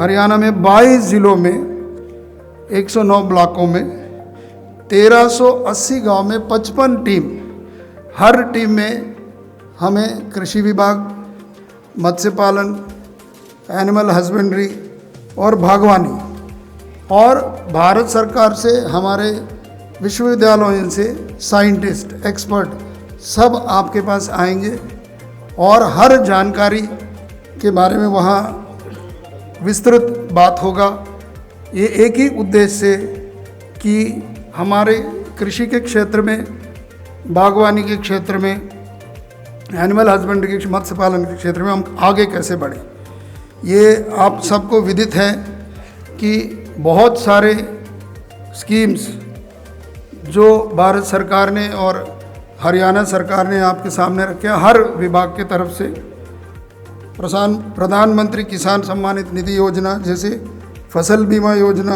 हरियाणा में 22 ज़िलों में 109 ब्लॉकों में 1380 गांव में 55 टीम, हर टीम में हमें कृषि विभाग, मत्स्य पालन, एनिमल हस्बेंड्री और बागवानी और भारत सरकार से हमारे विश्वविद्यालयों से साइंटिस्ट, एक्सपर्ट सब आपके पास आएंगे और हर जानकारी के बारे में वहाँ विस्तृत बात होगा। ये एक ही उद्देश्य से कि हमारे कृषि के क्षेत्र में, बागवानी के क्षेत्र में, एनिमल हस्बेंड्री के, मत्स्य पालन के क्षेत्र में हम आगे कैसे बढ़ें। ये आप सबको विदित है कि बहुत सारे स्कीम्स जो भारत सरकार ने और हरियाणा सरकार ने आपके सामने रखे, हर विभाग के तरफ से प्रधानमंत्री किसान सम्मानित निधि योजना जैसे फसल बीमा योजना,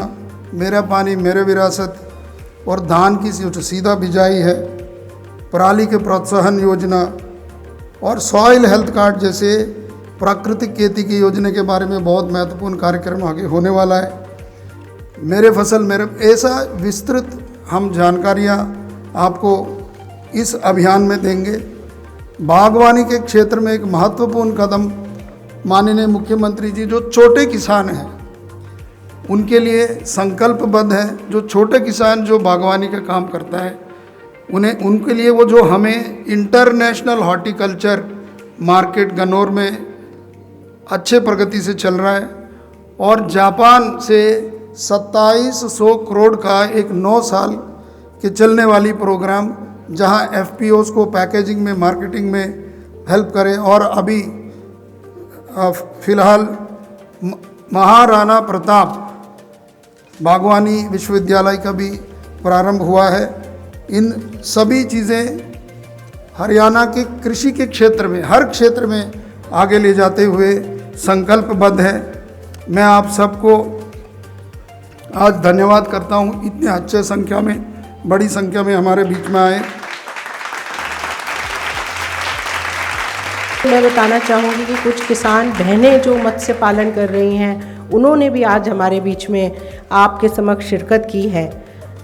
मेरा पानी मेरे विरासत और धान की जो सीधा बिजाई है, पराली के प्रोत्साहन योजना और सॉइल हेल्थ कार्ड जैसे प्राकृतिक खेती की योजना के बारे में बहुत महत्वपूर्ण कार्यक्रम आगे होने वाला है। मेरे फसल मेरे, ऐसा विस्तृत हम जानकारियाँ आपको इस अभियान में देंगे। बागवानी के क्षेत्र में एक महत्वपूर्ण कदम माननीय मुख्यमंत्री जी जो छोटे किसान हैं उनके लिए संकल्पबद्ध है। जो छोटे किसान जो बागवानी का काम करता है उनके लिए वो जो हमें इंटरनेशनल हॉर्टिकल्चर मार्केट गन्नौर में अच्छे प्रगति से चल रहा है और जापान से 2700 करोड़ का एक 9 साल के चलने वाली प्रोग्राम जहां एफपीओस को पैकेजिंग में, मार्केटिंग में हेल्प करें। और अभी फ़िलहाल महाराणा प्रताप बागवानी विश्वविद्यालय का भी प्रारंभ हुआ है। इन सभी चीज़ें हरियाणा के कृषि के क्षेत्र में, हर क्षेत्र में आगे ले जाते हुए संकल्पबद्ध है। मैं आप सबको आज धन्यवाद करता हूँ, इतने अच्छे संख्या में, बड़ी संख्या में हमारे बीच में आए। मैं बताना चाहूँगी कि कुछ किसान बहनें जो मत्स्य पालन कर रही हैं उन्होंने भी आज हमारे बीच में आपके समक्ष शिरकत की है।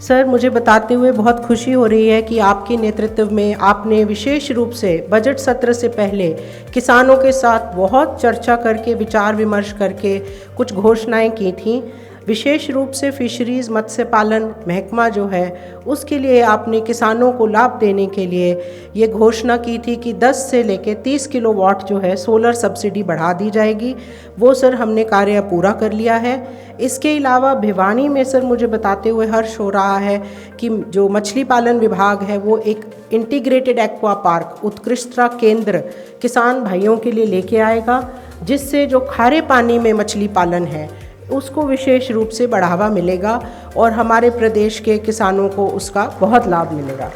सर, मुझे बताते हुए बहुत खुशी हो रही है कि आपके नेतृत्व में आपने विशेष रूप से बजट सत्र से पहले किसानों के साथ बहुत चर्चा करके, विचार विमर्श करके कुछ घोषणाएं की थीं। विशेष रूप से फिशरीज़ मत्स्य पालन महकमा जो है उसके लिए आपने किसानों को लाभ देने के लिए ये घोषणा की थी कि 10 से लेकर 30 किलोवाट जो है सोलर सब्सिडी बढ़ा दी जाएगी। वो सर हमने कार्य पूरा कर लिया है। इसके अलावा भिवानी में सर मुझे बताते हुए हर्ष हो रहा है कि जो मछली पालन विभाग है वो एक इंटीग्रेटेड एक्वा पार्क, उत्कृष्टता केंद्र किसान भाइयों के लिए लेके आएगा, जिससे जो खारे पानी में मछली पालन है उसको विशेष रूप से बढ़ावा मिलेगा और हमारे प्रदेश के किसानों को उसका बहुत लाभ मिलेगा।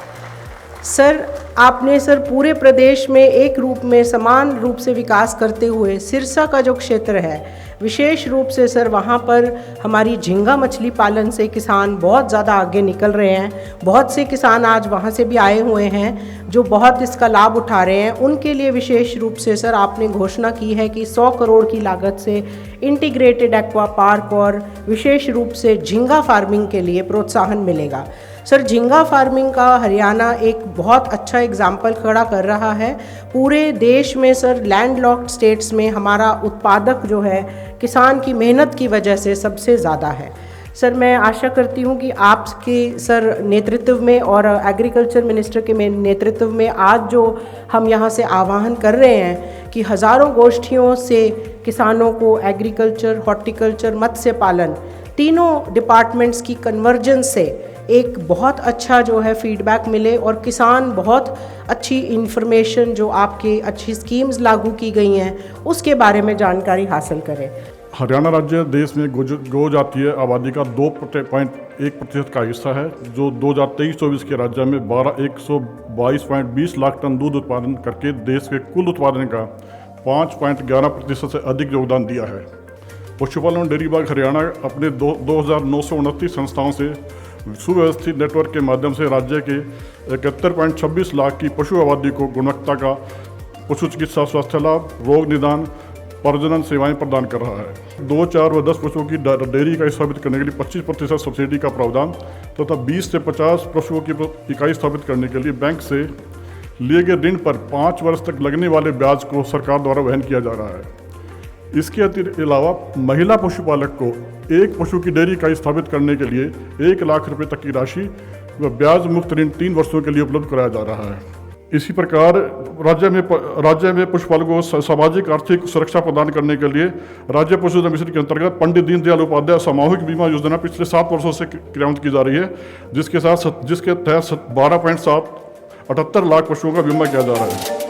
सर, आपने सर पूरे प्रदेश में एक रूप में समान रूप से विकास करते हुए सिरसा का जो क्षेत्र है विशेष रूप से सर वहाँ पर हमारी झींगा मछली पालन से किसान बहुत ज़्यादा आगे निकल रहे हैं। बहुत से किसान आज वहाँ से भी आए हुए हैं जो बहुत इसका लाभ उठा रहे हैं। उनके लिए विशेष रूप से सर आपने घोषणा की है कि 100 करोड़ की लागत से इंटीग्रेटेड एक्वा पार्क और विशेष रूप से झींगा फार्मिंग के लिए प्रोत्साहन मिलेगा। सर, झींगा फार्मिंग का हरियाणा एक बहुत अच्छा एग्जाम्पल खड़ा कर रहा है। पूरे देश में सर लैंडलॉक्ड स्टेट्स में हमारा उत्पादक जो है किसान की मेहनत की वजह से सबसे ज़्यादा है। सर, मैं आशा करती हूँ कि आपके सर नेतृत्व में और एग्रीकल्चर मिनिस्टर के नेतृत्व में आज जो हम यहाँ से आह्वान कर रहे हैं कि हज़ारों गोष्ठियों से किसानों को एग्रीकल्चर, हॉर्टिकल्चर, मत्स्य पालन तीनों डिपार्टमेंट्स की कन्वर्जेंस से एक बहुत अच्छा जो है फीडबैक मिले और किसान बहुत अच्छी इन्फॉर्मेशन जो आपके अच्छी स्कीम्स लागू की गई हैं उसके बारे में जानकारी हासिल करें। हरियाणा राज्य देश में गौ जातीय आबादी का 2.1% का हिस्सा है, जो 2023-24 के राज्य में 122.20 लाख टन दूध उत्पादन करके देश के कुल उत्पादन का 5.11% से अधिक योगदान दिया है। पशुपालन डेयरी विभाग हरियाणा अपने 2,929 संस्थाओं से सुव्यवस्थित नेटवर्क के माध्यम से राज्य के 71.26 लाख की पशु आबादी को गुणवत्ता का पशु चिकित्सा, स्वास्थ्य लाभ, रोग निदान, प्रजनन सेवाएं प्रदान कर रहा है। 2, 4 व 10 पशुओं की डेयरी इकाई स्थापित करने के लिए 25% सब्सिडी का प्रावधान तथा 20 से 50 पशुओं की इकाई स्थापित करने के लिए बैंक से लिए गए ऋण पर 5 वर्ष तक लगने वाले ब्याज को सरकार द्वारा वहन किया जा रहा है। इसके अलावा महिला पशुपालक को एक पशु की डेयरी इकाई स्थापित करने के लिए 1 लाख रुपए तक की राशि व ब्याज मुक्त ऋण 3 वर्षों के लिए उपलब्ध कराया जा रहा है। इसी प्रकार राज्य में पशुपालकों को सामाजिक आर्थिक सुरक्षा प्रदान करने के लिए राज्य पशुधन मिशन के अंतर्गत पंडित दीनदयाल उपाध्याय सामूहिक बीमा योजना पिछले 7 वर्षों से क्रियान्वित की जा रही है, जिसके तहत 12.78 लाख पशुओं का बीमा किया जा रहा है।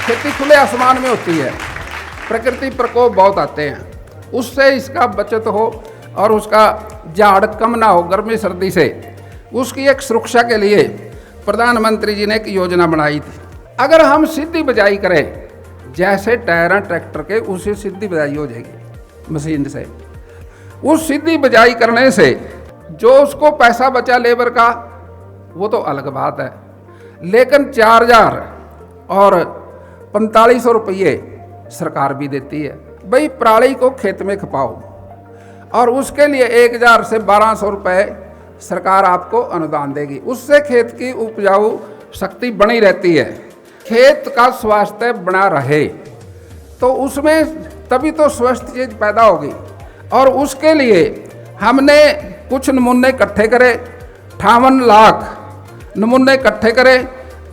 खेती खुले आसमान में होती है, प्रकृति प्रकोप बहुत आते हैं, उससे इसका बचत हो और उसका झाड़ कम ना हो गर्मी सर्दी से, उसकी एक सुरक्षा के लिए प्रधानमंत्री जी ने एक योजना बनाई थी। अगर हम सीधी बिजाई करें, जैसे टायर हैं ट्रैक्टर के, उसी सीधी बिजाई हो जाएगी मशीन से। उस सीधी बिजाई करने से जो उसको पैसा बचा लेबर का वो तो अलग बात है, लेकिन 4000 और 4500 रुपये सरकार भी देती है। भाई पराली को खेत में खपाओ और उसके लिए 1000 से 1200 रुपये सरकार आपको अनुदान देगी, उससे खेत की उपजाऊ शक्ति बनी रहती है। खेत का स्वास्थ्य बना रहे तो उसमें तभी तो स्वस्थ चीज पैदा होगी। और उसके लिए हमने कुछ नमूने इकट्ठे करे, 58 लाख नमूने इकट्ठे करे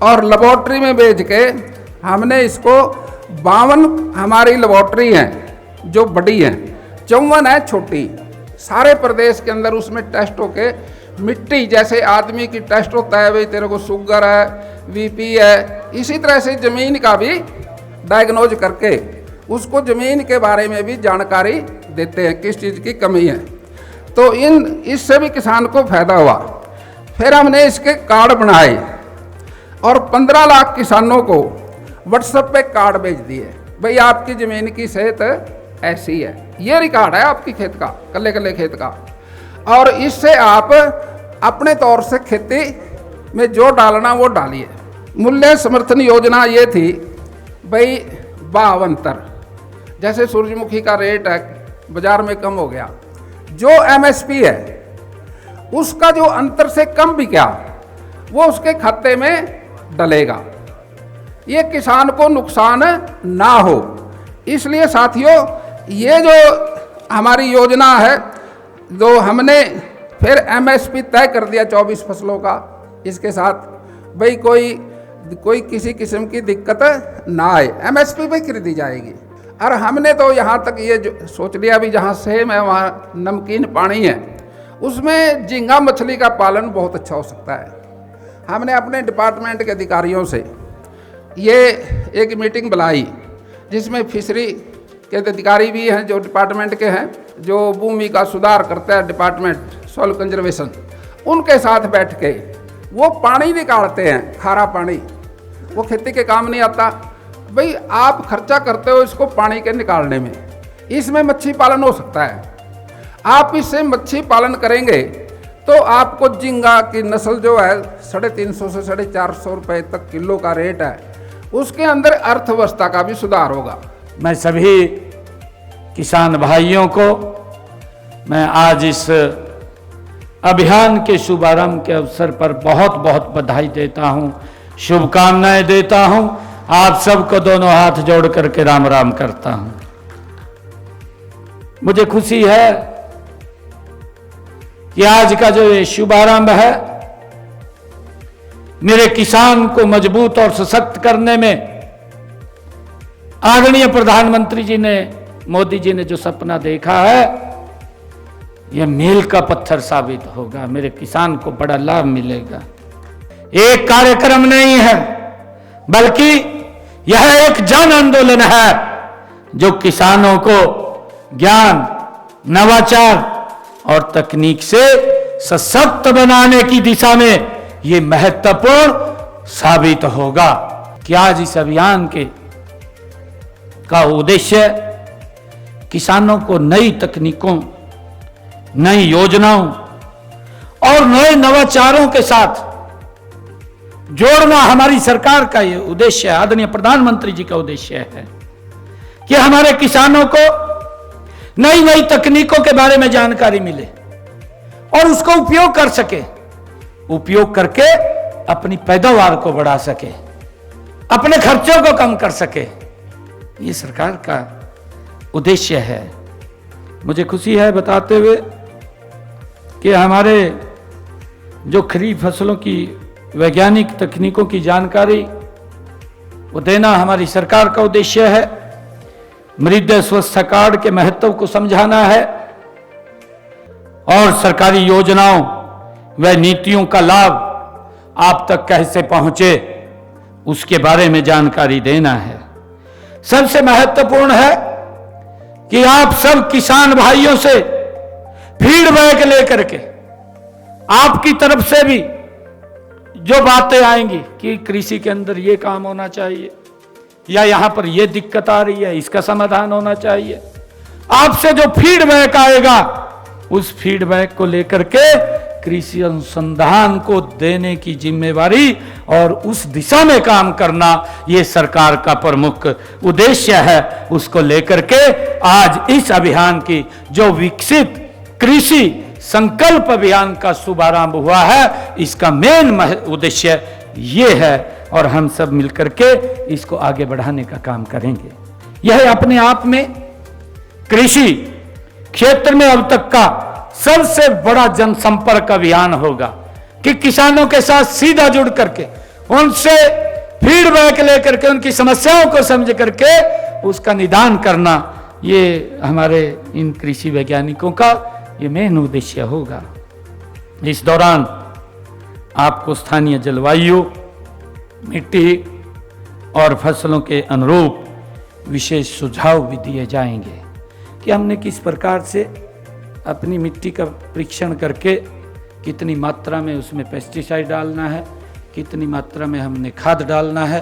और लेबोरेटरी में भेज के हमने इसको 52 हमारी लेबोरेटरी हैं जो बड़ी हैं, 54 है छोटी। सारे प्रदेश के अंदर उसमें टेस्ट होके मिट्टी जैसे आदमी की टेस्ट होता है, भाई तेरे को शुगर है, बीपी है, इसी तरह से ज़मीन का भी डायग्नोज करके उसको ज़मीन के बारे में भी जानकारी देते हैं किस चीज़ की कमी है। तो इससे भी किसान को फायदा हुआ। फिर हमने इसके कार्ड बनाए और 15 लाख किसानों को व्हाट्सएप पे कार्ड भेज दिए, भाई आपकी ज़मीन की सेहत ऐसी है, ये रिकॉर्ड है आपकी खेत का, कल्ले कल्ले खेत का, और इससे आप अपने तौर से खेती में जो डालना वो डालिए। मूल्य समर्थन योजना ये थी, भाई भाव अंतर, जैसे सूरजमुखी का रेट है बाजार में कम हो गया, जो एमएसपी है उसका जो अंतर से कम भी क्या वो उसके खाते में डलेगा, ये किसान को नुकसान ना हो। इसलिए साथियों ये जो हमारी योजना है, जो हमने फिर एमएसपी तय कर दिया 24 फसलों का, इसके साथ भाई कोई किसी किस्म की दिक्कत ना आए, एमएसपी पे खरीदी जाएगी। और हमने तो यहाँ तक ये जो सोच लिया भी जहाँ सेम है वहाँ नमकीन पानी है, उसमें झींगा मछली का पालन बहुत अच्छा हो सकता है। हमने अपने डिपार्टमेंट के अधिकारियों से ये एक मीटिंग बुलाई जिसमें फिशरी के अधिकारी भी हैं जो डिपार्टमेंट के हैं, जो भूमि का सुधार करता है डिपार्टमेंट सॉइल कंजर्वेशन, उनके साथ बैठ के वो पानी निकालते हैं, खारा पानी, वो खेती के काम नहीं आता। भाई आप खर्चा करते हो इसको पानी के निकालने में, इसमें मच्छी पालन हो सकता है। आप इससे मच्छी पालन करेंगे तो आपको झींगा की नस्ल जो है 350 से 450 रुपये तक किलो का रेट है, उसके अंदर अर्थव्यवस्था का भी सुधार होगा। मैं सभी किसान भाइयों को मैं आज इस अभियान के शुभारंभ के अवसर पर बहुत बहुत बधाई देता हूं, शुभकामनाएं देता हूं। आप सबको दोनों हाथ जोड़ करके राम राम करता हूं। मुझे खुशी है कि आज का जो ये शुभारंभ है, मेरे किसान को मजबूत और सशक्त करने में आदरणीय प्रधानमंत्री जी ने, मोदी जी ने जो सपना देखा है, यह मील का पत्थर साबित होगा। मेरे किसान को बड़ा लाभ मिलेगा। एक कार्यक्रम नहीं है, बल्कि यह एक जन आंदोलन है जो किसानों को ज्ञान, नवाचार और तकनीक से सशक्त बनाने की दिशा में यह महत्वपूर्ण साबित होगा। कि आज इस अभियान का उद्देश्य किसानों को नई तकनीकों, नई योजनाओं और नए नवाचारों के साथ जोड़ना हमारी सरकार का ये उद्देश्य है, आदरणीय प्रधानमंत्री जी का उद्देश्य है कि हमारे किसानों को नई नई तकनीकों के बारे में जानकारी मिले और उसको उपयोग कर सके, उपयोग करके अपनी पैदावार को बढ़ा सके, अपने खर्चों को कम कर सके। ये सरकार का उद्देश्य है। मुझे खुशी है बताते हुए कि हमारे जो खरीफ फसलों की वैज्ञानिक तकनीकों की जानकारी वो देना हमारी सरकार का उद्देश्य है। मृदा स्वास्थ्य कार्ड के महत्व को समझाना है और सरकारी योजनाओं व नीतियों का लाभ आप तक कैसे पहुंचे उसके बारे में जानकारी देना है। सबसे महत्वपूर्ण है कि आप सब किसान भाइयों से फीडबैक लेकर के आपकी तरफ से भी जो बातें आएंगी कि कृषि के अंदर ये काम होना चाहिए या यहां पर ये दिक्कत आ रही है, इसका समाधान होना चाहिए, आपसे जो फीडबैक आएगा उस फीडबैक को लेकर के कृषि अनुसंधान को देने की जिम्मेवारी और उस दिशा में काम करना ये सरकार का प्रमुख उद्देश्य है। उसको लेकर के आज इस अभियान की जो विकसित कृषि संकल्प अभियान का शुभारंभ हुआ है, इसका मेन उद्देश्य ये है और हम सब मिलकर के इसको आगे बढ़ाने का काम करेंगे। यह अपने आप में कृषि क्षेत्र में अब तक का सबसे बड़ा जनसंपर्क अभियान होगा कि किसानों के साथ सीधा जुड़ करके उनसे फीडबैक लेकर के उनकी समस्याओं को समझ करके उसका निदान करना, ये हमारे इन कृषि वैज्ञानिकों का ये मेन उद्देश्य होगा। इस दौरान आपको स्थानीय जलवायु, मिट्टी और फसलों के अनुरूप विशेष सुझाव भी दिए जाएंगे कि हमने किस प्रकार से अपनी मिट्टी का परीक्षण करके कितनी मात्रा में उसमें पेस्टिसाइड डालना है, कितनी मात्रा में हमने खाद डालना है,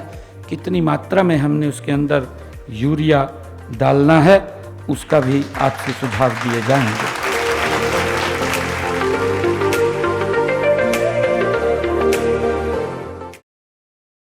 कितनी मात्रा में हमने उसके अंदर यूरिया डालना है, उसका भी आपसे सुझाव दिए जाएंगे।